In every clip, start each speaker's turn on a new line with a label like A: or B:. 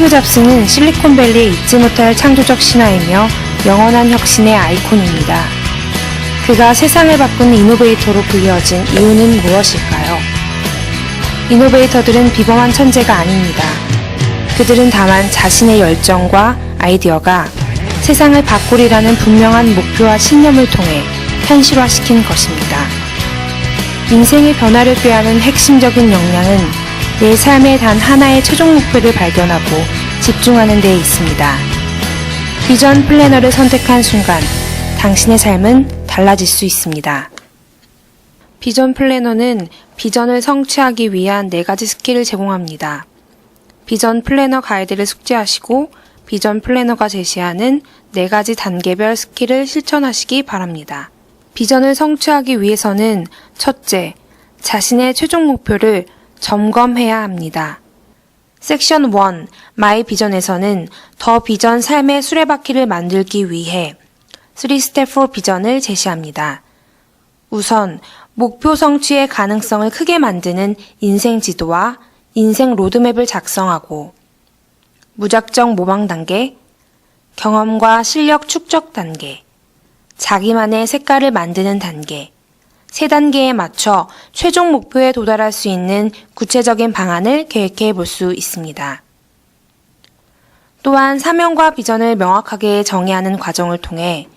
A: 스티브 잡스는 실리콘밸리의 잊지 못할 창조적 신화이며 영원한 혁신의 아이콘입니다. 그가 세상을 바꾼 이노베이터로 불리어진 이유는 무엇일까요? 이노베이터들은 비범한 천재가 아닙니다. 그들은 다만 자신의 열정과 아이디어가 세상을 바꾸리라는 분명한 목표와 신념을 통해 현실화시킨 것입니다. 인생의 변화를 꾀하는 핵심적인 역량은 내 삶의 단 하나의 최종 목표를 발견하고 집중하는 데에 있습니다. 비전 플래너를 선택한 순간 당신의 삶은 달라질 수 있습니다. 비전 플래너는 비전을 성취하기 위한 4가지 스킬을 제공합니다. 비전 플래너 가이드를 숙지하시고 비전 플래너가 제시하는 4가지 단계별 스킬을 실천하시기 바랍니다. 비전을 성취하기 위해서는 첫째, 자신의 최종 목표를 점검해야 합니다. 섹션 1, 마이 비전에서는 더 비전 삶의 수레바퀴를 만들기 위해 3스텝 4 비전을 제시합니다. 우선 목표 성취의 가능성을 크게 만드는 인생 지도와 인생 로드맵을 작성하고 무작정 모방 단계, 경험과 실력 축적 단계, 자기만의 색깔을 만드는 단계, 3단계에 맞춰 최종 목표에 도달할 수 있는 구체적인 방안을 계획해 볼 수 있습니다. 또한 사명과 비전을 명확하게 정의하는 과정을 통해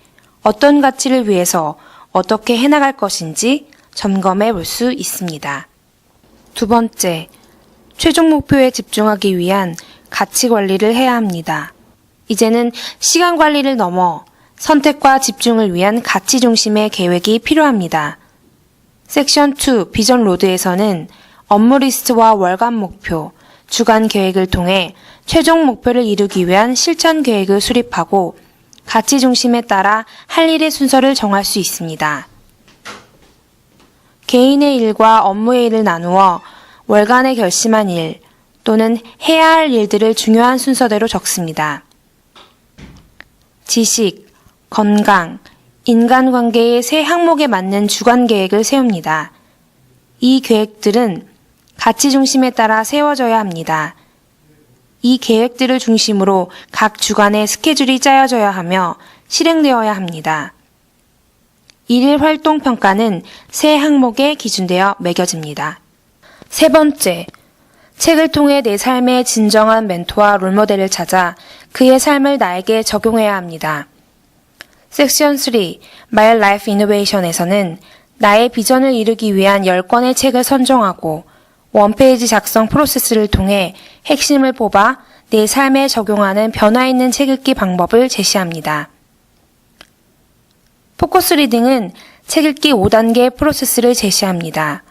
A: 어떤 가치를 위해서 어떻게 해나갈 것인지 점검해 볼 수 있습니다. 두 번째, 최종 목표에 집중하기 위한 가치 관리를 해야 합니다. 이제는 시간 관리를 넘어 선택과 집중을 위한 가치 중심의 계획이 필요합니다. 섹션 2 비전 로드에서는 업무 리스트와 월간 목표, 주간 계획을 통해 최종 목표를 이루기 위한 실천 계획을 수립하고 가치 중심에 따라 할 일의 순서를 정할 수 있습니다. 개인의 일과 업무의 일을 나누어 월간에 결심한 일 또는 해야 할 일들을 중요한 순서대로 적습니다. 지식, 건강, 인간관계의 3 항목에 맞는 주간 계획을 세웁니다. 이 계획들은 가치 중심에 따라 세워져야 합니다. 이 계획들을 중심으로 각 주간의 스케줄이 짜여져야 하며 실행되어야 합니다. 일일 활동 평가는 3 항목에 기준되어 매겨집니다. 세 번째, 책을 통해 내 삶의 진정한 멘토와 롤모델을 찾아 그의 삶을 나에게 적용해야 합니다. 섹션 3, My Life Innovation에서는 나의 비전을 이루기 위한 10권의 책을 선정하고 원페이지 작성 프로세스를 통해 핵심을 뽑아 내 삶에 적용하는 변화 있는 책 읽기 방법을 제시합니다. 포커스 리딩은 책 읽기 5단계 프로세스를 제시합니다.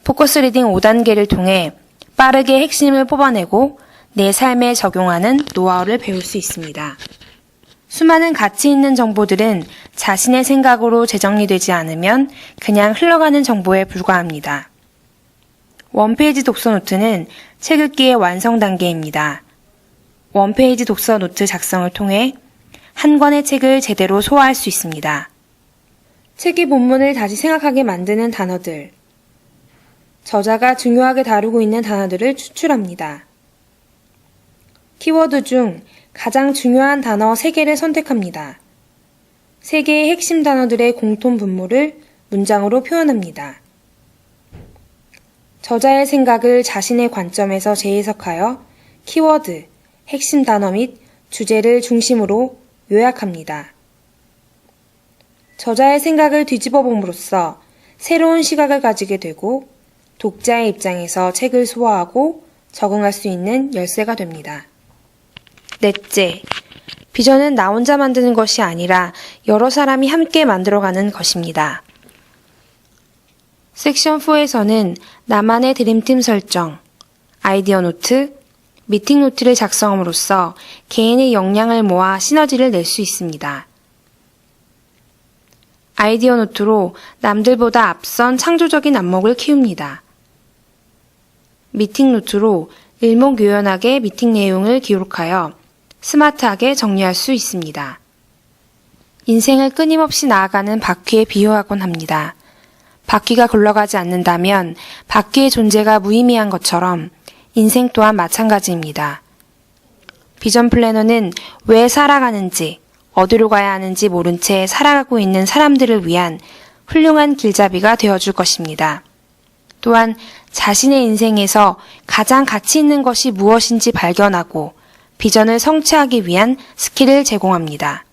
A: 포커스 리딩 5단계를 통해 빠르게 핵심을 뽑아내고 내 삶에 적용하는 노하우를 배울 수 있습니다. 수많은 가치 있는 정보들은 자신의 생각으로 재정리되지 않으면 그냥 흘러가는 정보에 불과합니다. 원페이지 독서 노트는 책 읽기의 완성 단계입니다. 원페이지 독서 노트 작성을 통해 한 권의 책을 제대로 소화할 수 있습니다. 책의 본문을 다시 생각하게 만드는 단어들. 저자가 중요하게 다루고 있는 단어들을 추출합니다. 키워드 중 가장 중요한 단어 3개를 선택합니다. 3개의 핵심 단어들의 공통 분모를 문장으로 표현합니다. 저자의 생각을 자신의 관점에서 재해석하여 키워드, 핵심 단어 및 주제를 중심으로 요약합니다. 저자의 생각을 뒤집어 봄으로써 새로운 시각을 가지게 되고 독자의 입장에서 책을 소화하고 적응할 수 있는 열쇠가 됩니다. 넷째, 비전은 나 혼자 만드는 것이 아니라 여러 사람이 함께 만들어가는 것입니다. 섹션 4에서는 나만의 드림팀 설정, 아이디어 노트, 미팅 노트를 작성함으로써 개인의 역량을 모아 시너지를 낼 수 있습니다. 아이디어 노트로 남들보다 앞선 창조적인 안목을 키웁니다. 미팅 노트로 일목요연하게 미팅 내용을 기록하여 스마트하게 정리할 수 있습니다. 인생을 끊임없이 나아가는 바퀴에 비유하곤 합니다. 바퀴가 굴러가지 않는다면 바퀴의 존재가 무의미한 것처럼 인생 또한 마찬가지입니다. 비전 플래너는 왜 살아가는지, 어디로 가야 하는지 모른 채 살아가고 있는 사람들을 위한 훌륭한 길잡이가 되어줄 것입니다. 또한 자신의 인생에서 가장 가치 있는 것이 무엇인지 발견하고 비전을 성취하기 위한 스킬을 제공합니다.